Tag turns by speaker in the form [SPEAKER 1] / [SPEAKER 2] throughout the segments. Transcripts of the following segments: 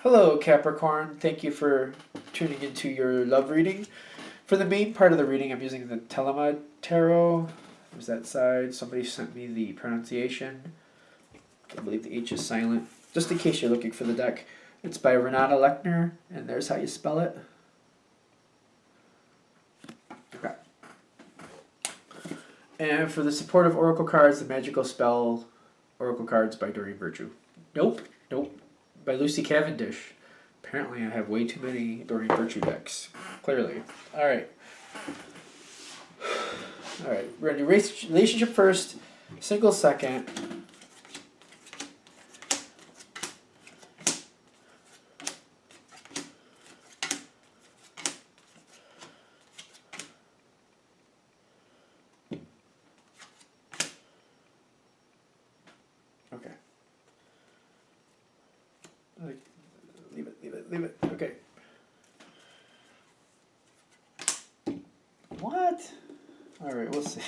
[SPEAKER 1] Hello, Capricorn. Thank you for tuning into your love reading. For the main part of the reading, I'm using the Telema Tarot. There's that side. Somebody sent me the pronunciation. I believe the H is silent. Just in case you're looking for the deck. It's by Renata Lechner, and there's how you spell it. Okay. And for the supportive oracle cards, the magical spell oracle cards by Doreen Virtue. Nope. By Lucy Cavendish. Apparently I have way too many Doreen Virtue decks. Clearly. Alright. Alright. We're going to do relationship first. Single second. Okay. Leave it. Okay. What? Alright, we'll see.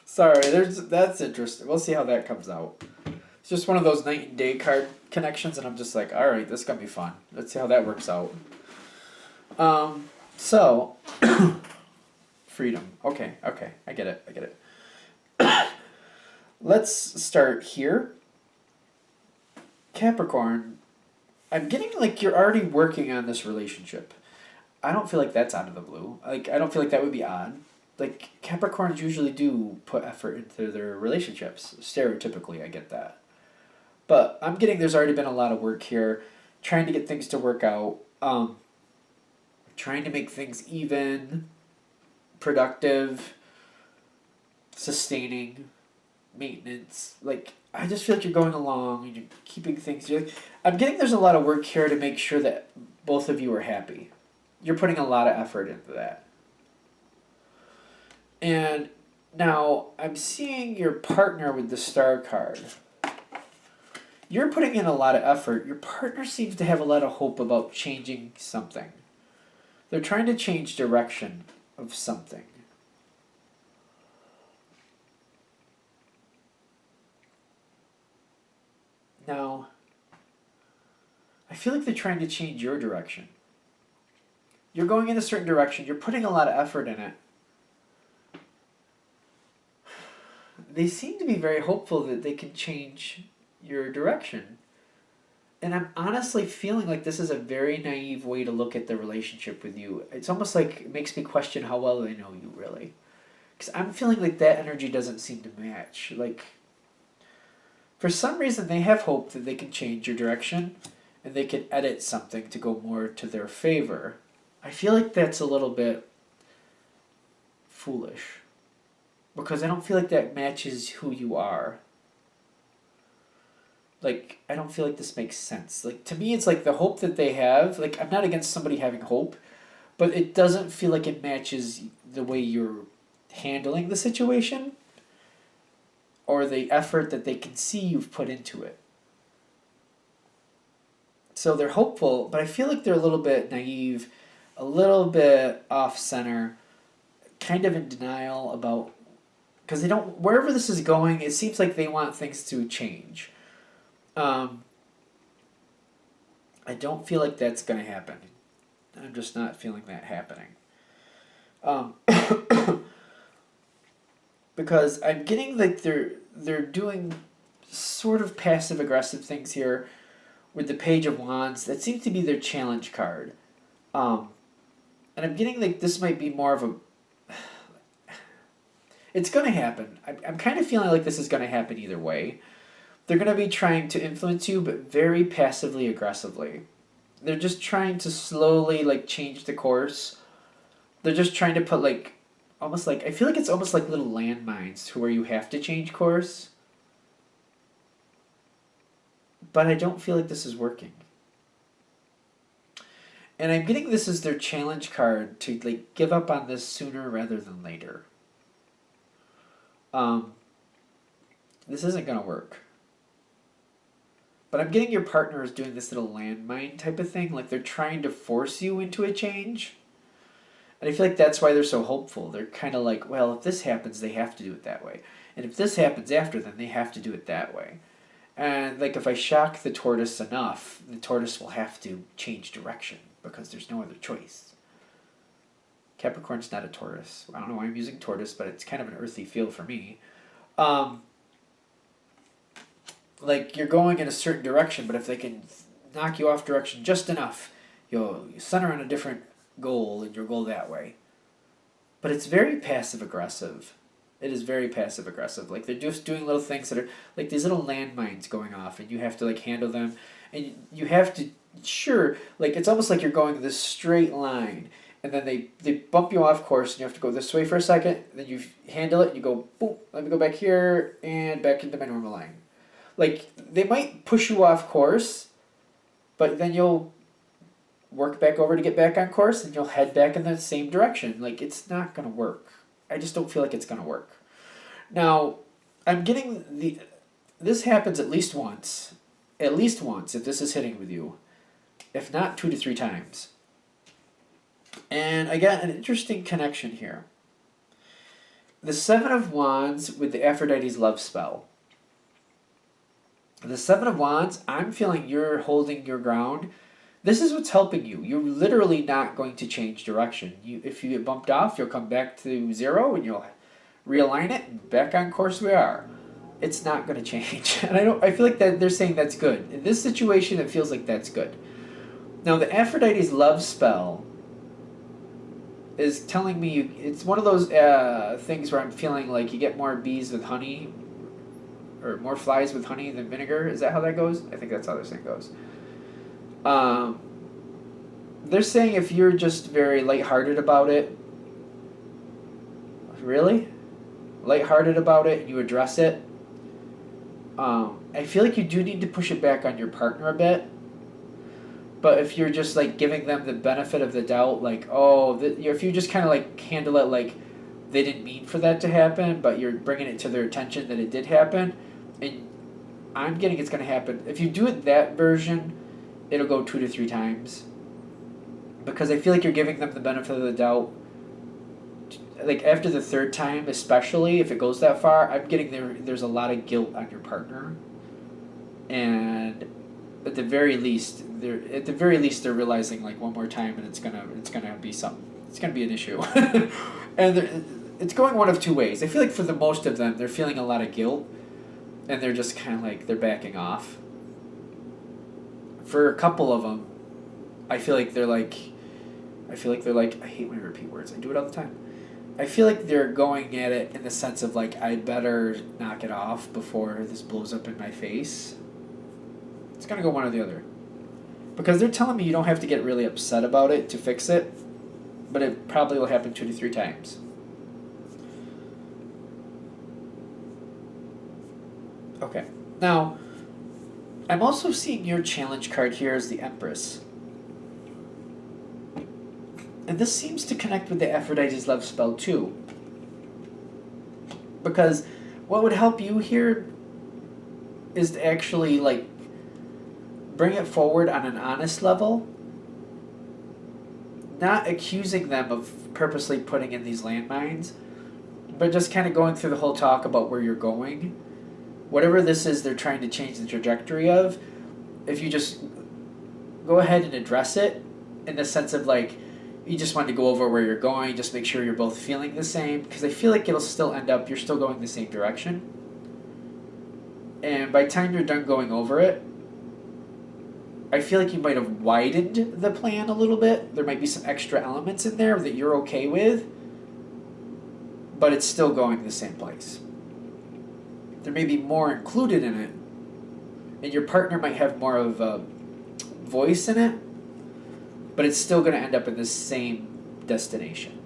[SPEAKER 1] Sorry, that's interesting. We'll see how that comes out. It's just one of those night and day card connections, and I'm just like, alright, this is gonna be fun. Let's see how that works out. So freedom. Okay, I get it. Let's start here. Capricorn, I'm getting like you're already working on this relationship. I don't feel like that's out of the blue. Like, I don't feel like that would be odd. Like, Capricorns usually do put effort into their relationships. Stereotypically, I get that. But I'm getting there's already been a lot of work here, trying to get things to work out, trying to make things even, productive, sustaining, maintenance. Like, I just feel like you're going along and you're keeping things. I'm getting there's a lot of work here to make sure that both of you are happy. You're putting a lot of effort into that. And now I'm seeing your partner with the star card. You're putting in a lot of effort. Your partner seems to have a lot of hope about changing something. They're trying to change direction of something. Now, I feel like they're trying to change your direction. You're going in a certain direction. You're putting a lot of effort in it. They seem to be very hopeful that they can change your direction. And I'm honestly feeling like this is a very naive way to look at the relationship with you. It's almost like it makes me question how well they know you, really. Because I'm feeling like that energy doesn't seem to match. Like, for some reason, they have hope that they can change your direction and they can edit something to go more to their favor. I feel like that's a little bit foolish because I don't feel like that matches who you are. Like, I don't feel like this makes sense. Like, to me, it's like the hope that they have. Like, I'm not against somebody having hope, but it doesn't feel like it matches the way you're handling the situation or the effort that they can see you've put into it. So they're hopeful, but I feel like they're a little bit naive, a little bit off-center, kind of in denial about... Because they don't... Wherever this is going, it seems like they want things to change. I don't feel like that's going to happen. I'm just not feeling that happening. Because I'm getting like they're doing sort of passive-aggressive things here with the Page of Wands. That seems to be their challenge card. And I'm getting like this might be more of a... It's going to happen. I'm kind of feeling like this is going to happen either way. They're going to be trying to influence you, but very passively aggressively. They're just trying to slowly like change the course. They're just trying to put like... Almost like... I feel like it's almost like little landmines to where you have to change course. But I don't feel like this is working. And I'm getting this as their challenge card to like give up on this sooner rather than later. This isn't going to work. But I'm getting your partner is doing this little landmine type of thing. Like they're trying to force you into a change. And I feel like that's why they're so hopeful. They're kind of like, well, if this happens, they have to do it that way. And if this happens after, then they have to do it that way. And like if I shock the tortoise enough, the tortoise will have to change direction because there's no other choice. Capricorn's not a tortoise. I don't know why I'm using tortoise, but it's kind of an earthy feel for me. Um, like you're going in a certain direction, but if they can knock you off direction just enough, you'll center on a different goal and you'll go that way. But it's very passive aggressive. It is very passive aggressive. Like they're just doing little things that are like these little landmines going off, and you have to like handle them, and you have to like it's almost like you're going this straight line, and then they bump you off course, and you have to go this way for a second. Then you handle it, and you go boom. Let me go back here and back into my normal line. Like they might push you off course, but then you'll work back over to get back on course, and you'll head back in the same direction. Like it's not gonna work. I just don't feel like it's gonna work. Now, I'm getting this happens at least once. At least once if this is hitting with you. If not 2 to 3 times. And I got an interesting connection here. The 7 of Wands with the Aphrodite's love spell. The 7 of Wands, I'm feeling you're holding your ground. This is what's helping you. You're literally not going to change direction. If you get bumped off, you'll come back to 0 and you'll realign it and back on course we are. It's not going to change. And I feel like that they're saying that's good. In this situation, it feels like that's good. Now, the Aphrodite's love spell is telling me it's one of those things where I'm feeling like you get more bees with honey or more flies with honey than vinegar. Is that how that goes? I think that's how this thing goes. They're saying if you're just very lighthearted about it, really? Lighthearted about it and you address it, I feel like you do need to push it back on your partner a bit. But if you're just like giving them the benefit of the doubt, like, if you just kind of like handle it like they didn't mean for that to happen, but you're bringing it to their attention that it did happen, and I'm getting it's going to happen. If you do it that version, it'll go 2 to 3 times. Because I feel like you're giving them the benefit of the doubt. Like after the 3rd time, especially if it goes that far, I'm getting there's a lot of guilt on your partner. And at the very least they're realizing like one more time and it's gonna be something. It's gonna be an issue. And it's going one of 2 ways. I feel like for the most of them they're feeling a lot of guilt and they're just kind of like they're backing off. For a couple of them, I feel like they're like I hate when I repeat words. I do it all the time. I feel like they're going at it in the sense of like I better knock it off before this blows up in my face. It's gonna go one or the other. Because they're telling me you don't have to get really upset about it to fix it, but it probably will happen 2 to 3 times. Okay. Now, I'm also seeing your challenge card here as the Empress. And this seems to connect with the Aphrodite's love spell too. Because what would help you here is to actually like bring it forward on an honest level, not accusing them of purposely putting in these landmines, but just kind of going through the whole talk about where you're going. Whatever this is they're trying to change the trajectory of, if you just go ahead and address it in the sense of like, you just want to go over where you're going, just make sure you're both feeling the same, because I feel like it'll still end up, you're still going the same direction. And by the time you're done going over it, I feel like you might have widened the plan a little bit. There might be some extra elements in there that you're okay with, but it's still going to the same place. There may be more included in it, and your partner might have more of a voice in it, but it's still going to end up in the same destination.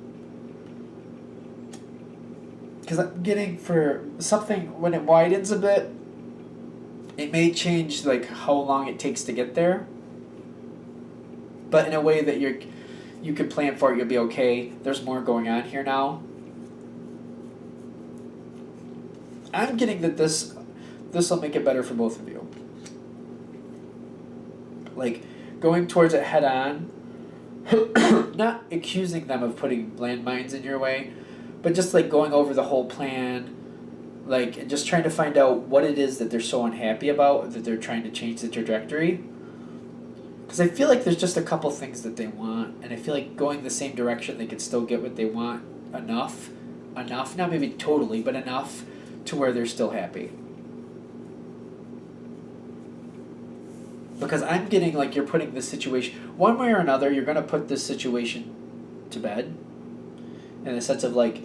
[SPEAKER 1] Because I'm getting for something, when it widens a bit, it may change like how long it takes to get there, but in a way that you can plan for it, you'll be okay. There's more going on here now. I'm getting that this will make it better for both of you. Like, going towards it head on, not accusing them of putting landmines in your way, but just like going over the whole plan, Like, and just trying to find out what it is that they're so unhappy about that they're trying to change the trajectory. Because I feel like there's just a couple things that they want, and I feel like going the same direction they could still get what they want enough, not maybe totally, but enough to where they're still happy. Because I'm getting like you're putting this situation, one way or another, you're going to put this situation to bed, in the sense of like,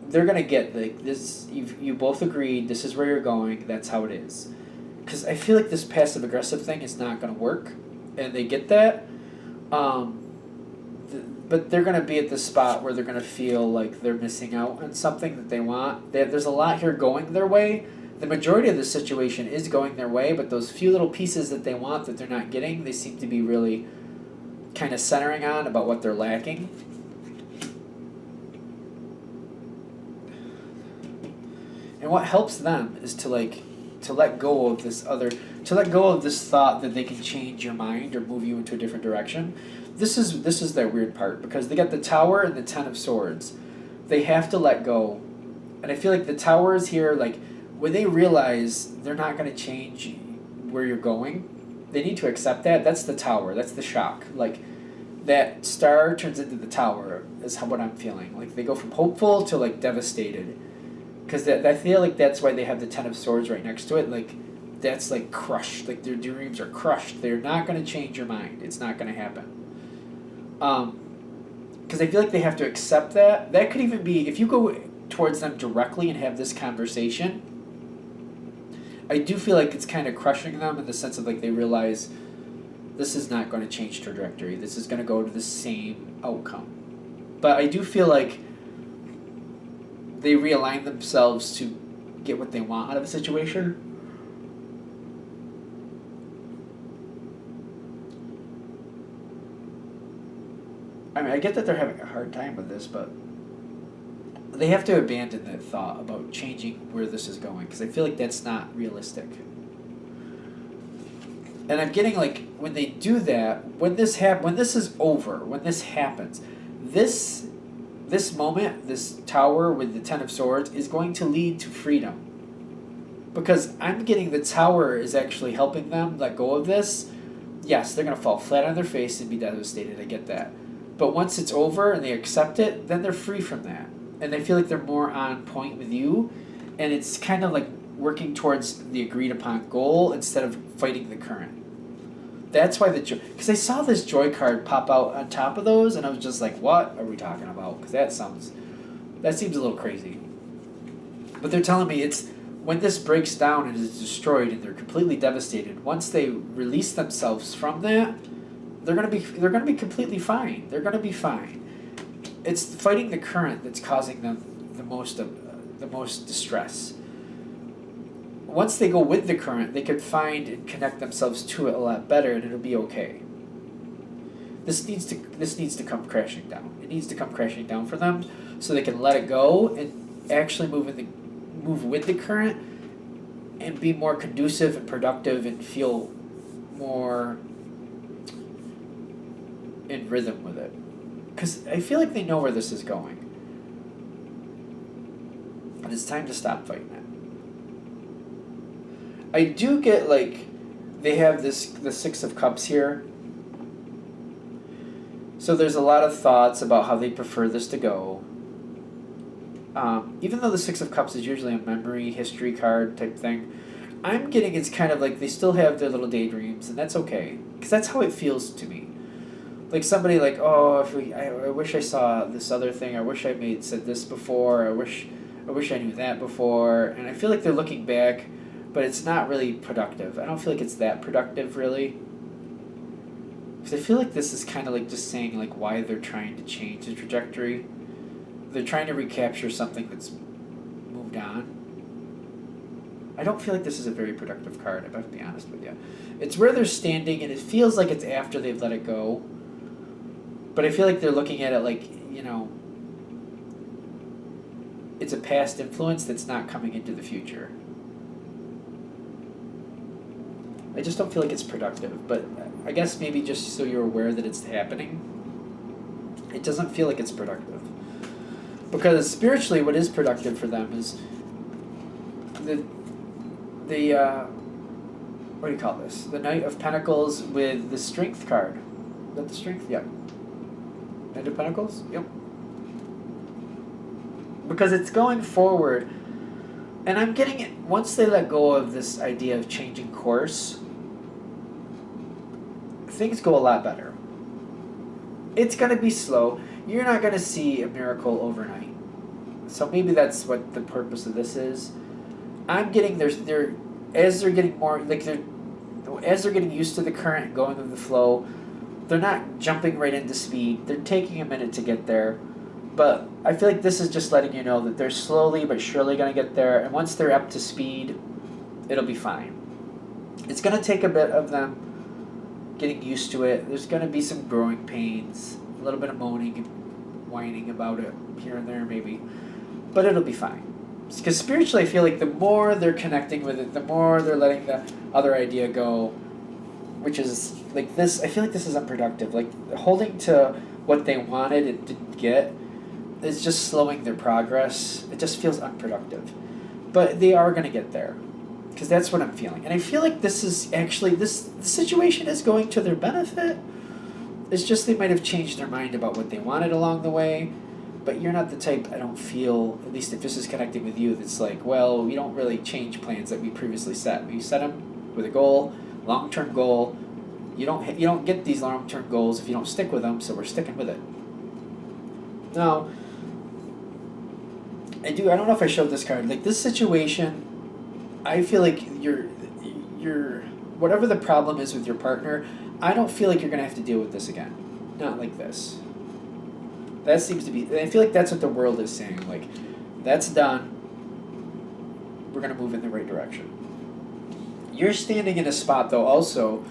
[SPEAKER 1] they're going to get like this, you both agreed, this is where you're going, that's how it is. Because I feel like this passive aggressive thing is not going to work, and they get that, but they're going to be at the spot where they're going to feel like they're missing out on something that they want. There's a lot here going their way. The majority of the situation is going their way, but those few little pieces that they want that they're not getting, they seem to be really kind of centering on about what they're lacking. And what helps them is to let go of this thought that they can change your mind or move you into a different direction. This is their weird part, because they got the Tower and the Ten of Swords. They have to let go. And I feel like the Tower is here, like, when they realize they're not going to change where you're going, they need to accept that. That's the Tower. That's the shock. Like, that star turns into the Tower is what I'm feeling. Like, they go from hopeful to, like, devastated. Because I feel like that's why they have the Ten of Swords right next to it. Like, that's, like, crushed. Like, their dreams are crushed. They're not going to change your mind. It's not going to happen. Because I feel like they have to accept that. That could even be, if you go towards them directly and have this conversation, I do feel like it's kind of crushing them in the sense of, like, they realize this is not going to change trajectory. This is going to go to the same outcome. But I do feel like they realign themselves to get what they want out of a situation. I mean, I get that they're having a hard time with this, but they have to abandon that thought about changing where this is going, because I feel like that's not realistic. And I'm getting, like, when they do that, when this is over, when this happens, this moment, this Tower with the Ten of Swords is going to lead to freedom. Because I'm getting the Tower is actually helping them let go of this. Yes, they're going to fall flat on their face and be devastated, I get that. But once it's over and they accept it, then they're free from that. And they feel like they're more on point with you. And it's kind of like working towards the agreed upon goal instead of fighting the current. That's why because I saw this joy card pop out on top of those, and I was just like, what are we talking about? Because that seems a little crazy. But they're telling me it's when this breaks down and is destroyed and they're completely devastated, once they release themselves from that, they're gonna be completely fine. They're gonna be fine. It's fighting the current that's causing them the most distress. Once they go with the current, they could find and connect themselves to it a lot better, and it'll be okay. This needs to come crashing down. It needs to come crashing down for them, so they can let it go and actually move with the current, and be more conducive and productive and feel more in rhythm with it. Because I feel like they know where this is going, and it's time to stop fighting it. I do get, like, they have the Six of Cups here. So there's a lot of thoughts about how they prefer this to go. Even though the Six of Cups is usually a memory, history card type thing, I'm getting it's kind of like they still have their little daydreams, and that's okay. Because that's how it feels to me. Like somebody like, oh, I wish I saw this other thing. I wish I said this before. I wish I knew that before. And I feel like they're looking back, but it's not really productive. I don't feel like it's that productive, really. Because I feel like this is kind of like just saying like why they're trying to change the trajectory. They're trying to recapture something that's moved on. I don't feel like this is a very productive card, if I have to be honest with you. It's where they're standing, and it feels like it's after they've let it go. But I feel like they're looking at it like, you know, it's a past influence that's not coming into the future. I just don't feel like it's productive, but I guess maybe just so you're aware that it's happening, it doesn't feel like it's productive. Because spiritually what is productive for them is the what do you call this? The Knight of Pentacles with the Strength card. Is that the Strength? Yep. Knight of Pentacles? Yep. Because it's going forward, and I'm getting it, once they let go of this idea of changing course, things go a lot better. It's going to be slow. You're not going to see a miracle overnight. So maybe that's what the purpose of this is. I'm getting as they're getting more as they're getting used to the current and going with the flow, they're not jumping right into speed. They're taking a minute to get there. But I feel like this is just letting you know that they're slowly but surely going to get there, and once they're up to speed, it'll be fine. It's going to take a bit of them getting used to it. There's going to be some growing pains, a little bit of moaning and whining about it here and there maybe, but it'll be fine. Because spiritually I feel like the more they're connecting with it, the more they're letting the other idea go, which is like this. I feel like this is unproductive. Like holding to what they wanted and didn't get is just slowing their progress. It just feels unproductive. But they are going to get there. Because that's what I'm feeling. And I feel like this is actually, the situation is going to their benefit. It's just they might have changed their mind about what they wanted along the way. But you're not the type, I don't feel, at least if this is connecting with you, that's like, well, we don't really change plans that we previously set. We set them with a goal, long-term goal. You don't get these long-term goals if you don't stick with them, so we're sticking with it. Now, I don't know if I showed this card. Like this situation, I feel like you're whatever the problem is with your partner, I don't feel like you're gonna have to deal with this again. Not like this. That seems to be, I feel like that's what the world is saying. Like, that's done. We're gonna move in the right direction. You're standing in a spot though also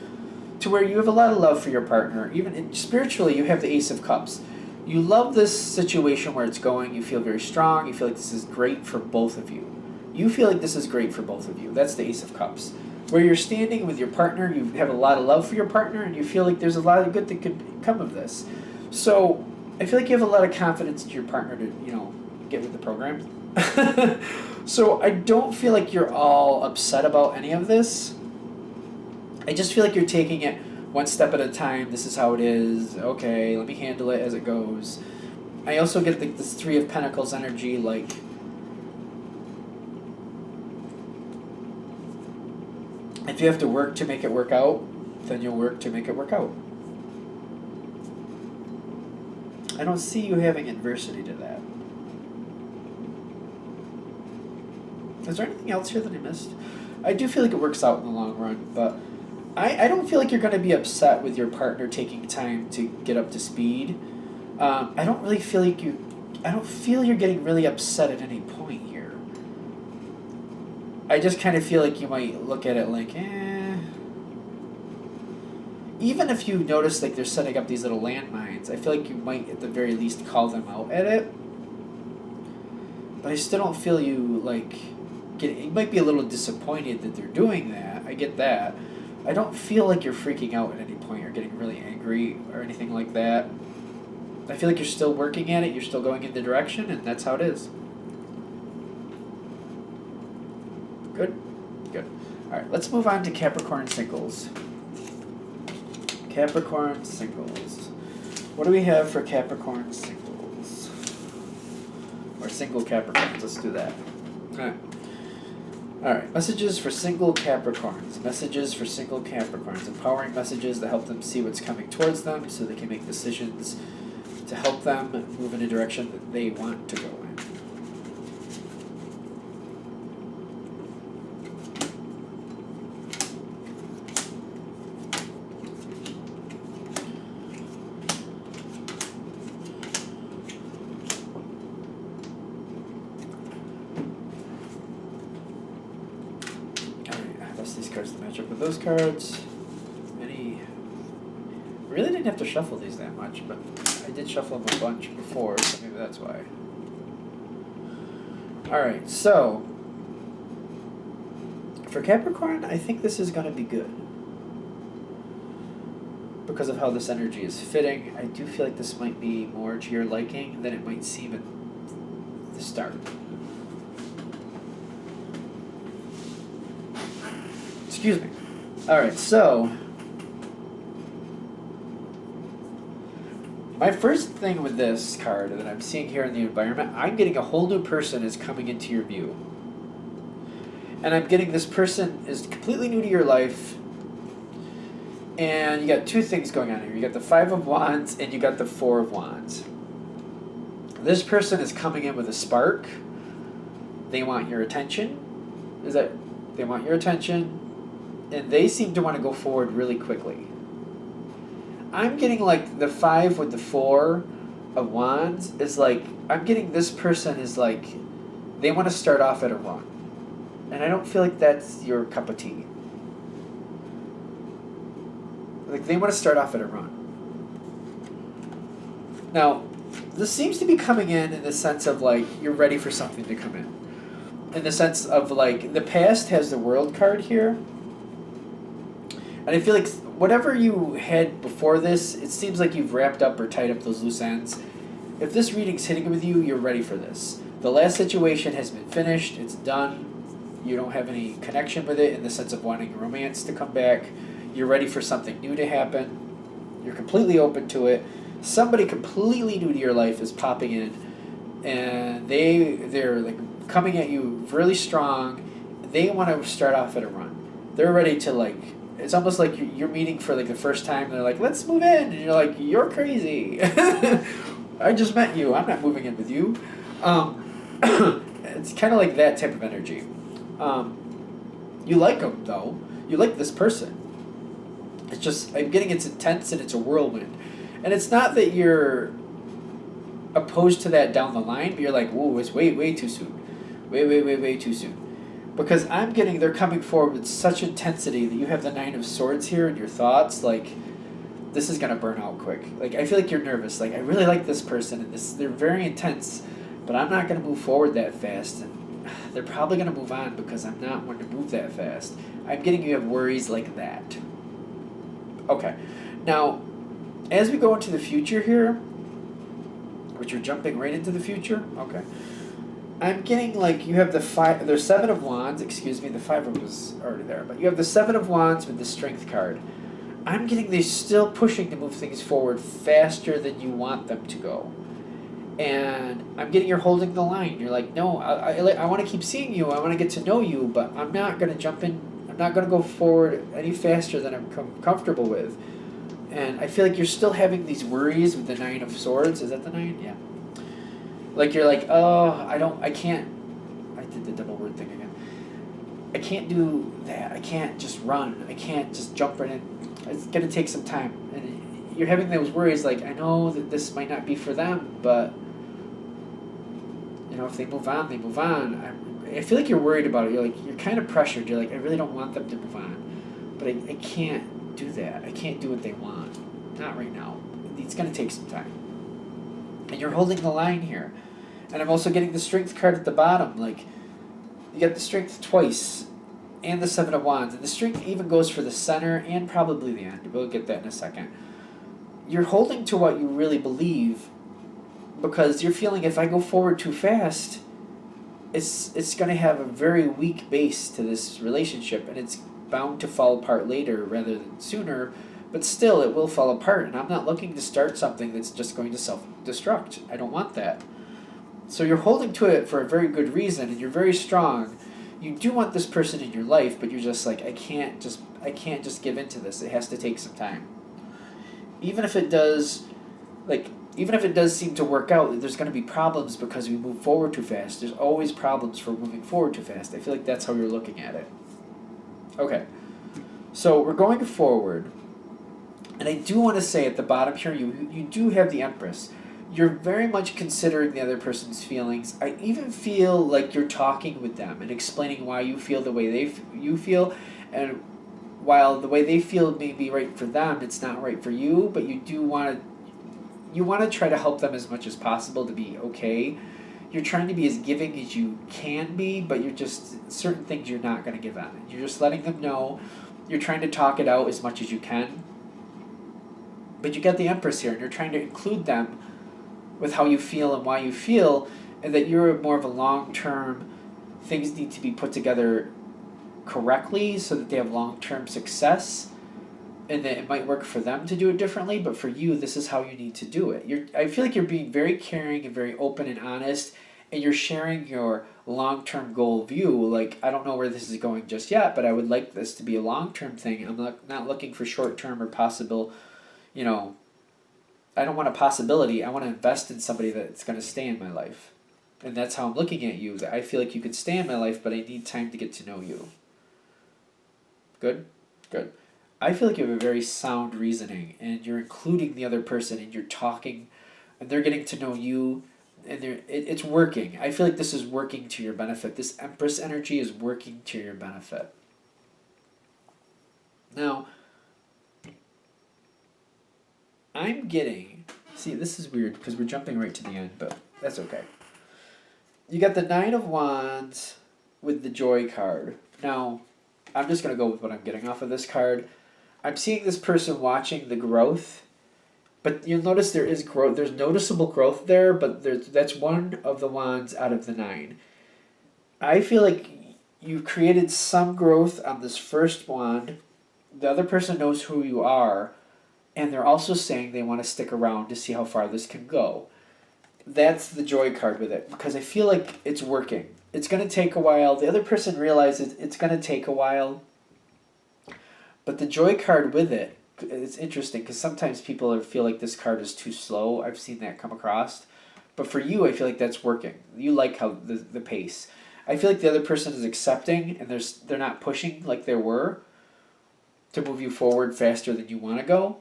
[SPEAKER 1] to where you have a lot of love for your partner. Even spiritually, you have the Ace of Cups. You love this situation where it's going. You feel very strong. You feel like this is great for both of you. You feel like this is great for both of you. That's the Ace of Cups. Where you're standing with your partner, you have a lot of love for your partner, and you feel like there's a lot of good that could come of this. So I feel like you have a lot of confidence in your partner to, get with the program. So I don't feel like you're all upset about any of this. I just feel like you're taking it one step at a time. This is how it is. Okay, let me handle it as it goes. I also get this Three of Pentacles energy, like if you have to work to make it work out, then you'll work to make it work out. I don't see you having adversity to that. Is there anything else here that I missed? I do feel like it works out in the long run, but I don't feel like you're going to be upset with your partner taking time to get up to speed. I don't really feel like I don't feel you're getting really upset at any point here. I just kind of feel like you might look at it like, Even if you notice like they're setting up these little landmines, I feel like you might at the very least call them out at it. But I still don't feel you you might be a little disappointed that they're doing that. I get that. I don't feel like you're freaking out at any point or getting really angry or anything like that. I feel like you're still working at it, you're still going in the direction, and that's how it is. Good? Good. Alright, let's move on to Capricorn singles. Capricorn singles. What do we have for Capricorn singles? Or single Capricorns, let's do that. Alright, messages for single Capricorns. Messages for single Capricorns. Empowering messages that help them see what's coming towards them so they can make decisions to help them move in a direction that they want to go in. Cards to match up with those cards. Really didn't have to shuffle these that much, but I did shuffle them a bunch before, so maybe that's why. Alright, so for Capricorn, I think this is going to be good. Because of how this energy is fitting, I do feel like this might be more to your liking than it might seem at the start. Excuse me. Alright, so my first thing with this card that I'm seeing here in the environment, I'm getting a whole new person is coming into your view. And I'm getting this person is completely new to your life. And you got two things going on here. You got the Five of Wands and you got the Four of Wands. This person is coming in with a spark. They want your attention. They want your attention. And they seem to want to go forward really quickly. I'm getting like the 5 with the 4 of Wands is like, I'm getting this person is like, they want to start off at a run. And I don't feel like that's your cup of tea. Like, they want to start off at a run. Now, this seems to be coming in the sense of, like, you're ready for something to come in. In the sense of, like, the past has the World card here. And I feel like whatever you had before this, it seems like you've wrapped up or tied up those loose ends. If this reading's hitting with you, you're ready for this. The last situation has been finished. It's done. You don't have any connection with it in the sense of wanting romance to come back. You're ready for something new to happen. You're completely open to it. Somebody completely new to your life is popping in, and they're like coming at you really strong. They want to start off at a run. They're ready to, like, it's almost like you're meeting for like the first time. They're like, let's move in, and you're like, you're crazy. I just met you. I'm not moving in with you. It's kind of like that type of energy. You like them though. You like this person. It's just, I'm getting it's intense and it's a whirlwind. And it's not that you're opposed to that down the line, but you're like, whoa, it's way too soon. Way too soon. Because I'm getting they're coming forward with such intensity that you have the 9 of Swords here in your thoughts, like, this is going to burn out quick. Like, I feel like you're nervous. Like, I really like this person, and they're very intense, but I'm not going to move forward that fast. And they're probably going to move on because I'm not one to move that fast. I'm getting you have worries like that. Okay. Now, as we go into the future here, which you're jumping right into the future, okay. I'm getting like you have there's 7 of Wands, excuse me, the 5 was already there, but you have the 7 of Wands with the Strength card. I'm getting they're still pushing to move things forward faster than you want them to go. And I'm getting you're holding the line. You're like, no, I want to keep seeing you. I want to get to know you, but I'm not going to jump in. I'm not going to go forward any faster than I'm comfortable with. And I feel like you're still having these worries with the 9 of Swords. Is that the 9? Yeah. Like, you're like, oh, I can't. I did the double word thing again. I can't do that. I can't just run. I can't just jump right in. It's going to take some time. And you're having those worries like, I know that this might not be for them, but, you know, if they move on, they move on. I feel like you're worried about it. You're kind of pressured. You're like, I really don't want them to move on. But I can't do that. I can't do what they want. Not right now. It's going to take some time. And you're holding the line here. And I'm also getting the Strength card at the bottom. Like, you got the Strength twice. And the 7 of Wands. And the Strength even goes for the center and probably the end. We'll get that in a second. You're holding to what you really believe. Because you're feeling if I go forward too fast, it's going to have a very weak base to this relationship, and it's bound to fall apart later rather than sooner, but still it will fall apart, and I'm not looking to start something that's just going to self-destruct. I don't want that. So you're holding to it for a very good reason, and you're very strong. You do want this person in your life, but you're just like, I can't just give in to this. It has to take some time. Even if it does seem to work out, there's going to be problems because we move forward too fast. There's always problems for moving forward too fast. I feel like that's how you're looking at it. Okay. So we're going forward. And I do want to say at the bottom here, you do have the Empress. You're very much considering the other person's feelings. I even feel like you're talking with them and explaining why you feel the way you feel. And while the way they feel may be right for them, it's not right for you, but you want to try to help them as much as possible to be okay. You're trying to be as giving as you can be, but you're just, certain things you're not going to give on. You're just letting them know. You're trying to talk it out as much as you can. But you got the Empress here, and you're trying to include them with how you feel and why you feel, and that you're more of a long-term, things need to be put together correctly so that they have long-term success, and that it might work for them to do it differently, but for you, this is how you need to do it. I feel like you're being very caring and very open and honest, and you're sharing your long-term goal view. Like, I don't know where this is going just yet, but I would like this to be a long-term thing. I'm not looking for short-term or possible, you know, I don't want a possibility. I want to invest in somebody that's going to stay in my life. And that's how I'm looking at you. I feel like you could stay in my life, but I need time to get to know you. Good? Good. I feel like you have a very sound reasoning, and you're including the other person, and you're talking, and they're getting to know you, and it's working. I feel like this is working to your benefit. This Empress energy is working to your benefit. Now, I'm getting... See, this is weird, because we're jumping right to the end, but that's okay. You got the Nine of Wands with the Joy card. Now, I'm just going to go with what I'm getting off of this card. I'm seeing this person watching the growth, but you'll notice there is growth. There's noticeable growth there, but that's one of the wands out of the 9. I feel like you've created some growth on this first wand. The other person knows who you are, and they're also saying they want to stick around to see how far this can go. That's the Joy card with it, because I feel like it's working. It's going to take a while. The other person realizes it's going to take a while. But the Joy card with it, it's interesting, because sometimes people feel like this card is too slow. I've seen that come across. But for you, I feel like that's working. You like how the pace. I feel like the other person is accepting, and they're not pushing like they were to move you forward faster than you want to go.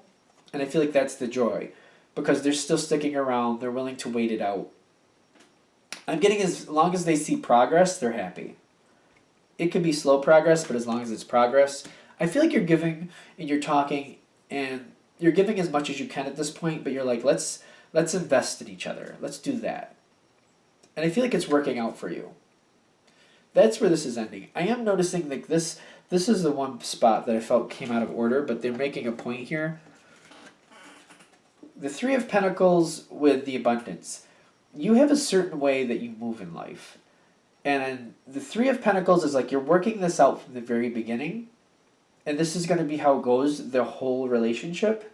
[SPEAKER 1] And I feel like that's the Joy, because they're still sticking around. They're willing to wait it out. I'm getting as long as they see progress, they're happy. It could be slow progress, but as long as it's progress. I feel like you're giving and you're talking, and you're giving as much as you can at this point, but you're like, let's invest in each other. Let's do that. And I feel like it's working out for you. That's where this is ending. I am noticing like this is the one spot that I felt came out of order, but they're making a point here. The Three of Pentacles with the Abundance. You have a certain way that you move in life. And the Three of Pentacles is like you're working this out from the very beginning. And this is going to be how it goes, the whole relationship.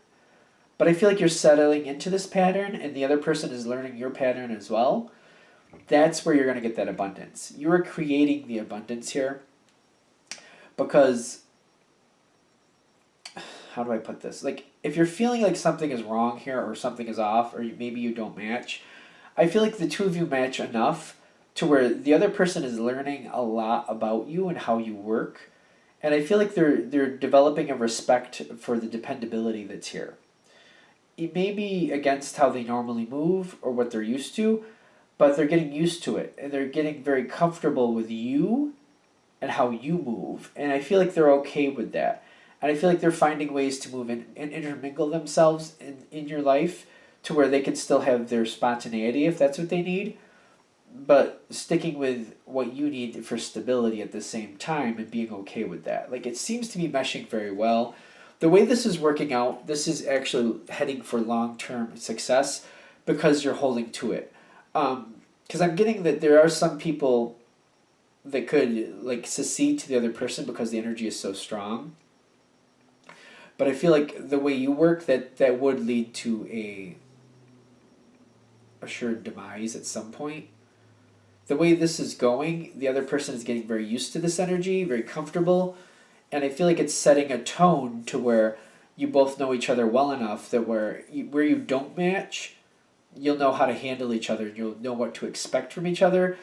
[SPEAKER 1] But I feel like you're settling into this pattern, and the other person is learning your pattern as well. That's where you're going to get that abundance. You are creating the abundance here. Because, how do I put this? Like, if you're feeling like something is wrong here, or something is off, or maybe you don't match, I feel like the two of you match enough to where the other person is learning a lot about you and how you work. And I feel like they're developing a respect for the dependability that's here. It may be against how they normally move or what they're used to, but they're getting used to it. And they're getting very comfortable with you and how you move. And I feel like they're okay with that. And I feel like they're finding ways to move in and intermingle themselves in your life to where they can still have their spontaneity if that's what they need, but sticking with what you need for stability at the same time and being okay with that. Like, it seems to be meshing very well. The way this is working out, this is actually heading for long-term success because you're holding to it. Because I'm getting that there are some people that could like secede to the other person because the energy is so strong. But I feel like the way you work, that would lead to a assured demise at some point. The way this is going, the other person is getting very used to this energy, very comfortable, and I feel like it's setting a tone to where you both know each other well enough that where you don't match, you'll know how to handle each other, and you'll know what to expect from each other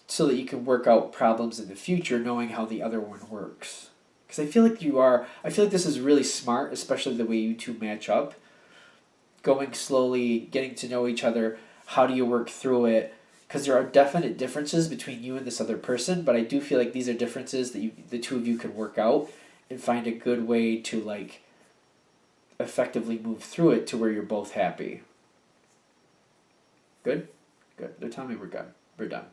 [SPEAKER 1] so that you can work out problems in the future knowing how the other one works. Because I feel like this is really smart, especially the way you two match up. Going slowly, getting to know each other, how do you work through it? Because there are definite differences between you and this other person, but I do feel like these are differences that the two of you can work out and find a good way to like effectively move through it to where you're both happy. Good? Good. They're telling me we're done. We're done.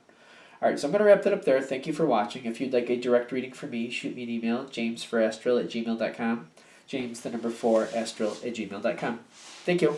[SPEAKER 1] Alright, so I'm going to wrap that up there. Thank you for watching. If you'd like a direct reading from me, shoot me an email, jamesforastral@gmail.com. James, the number 4, astral@gmail.com. Thank you.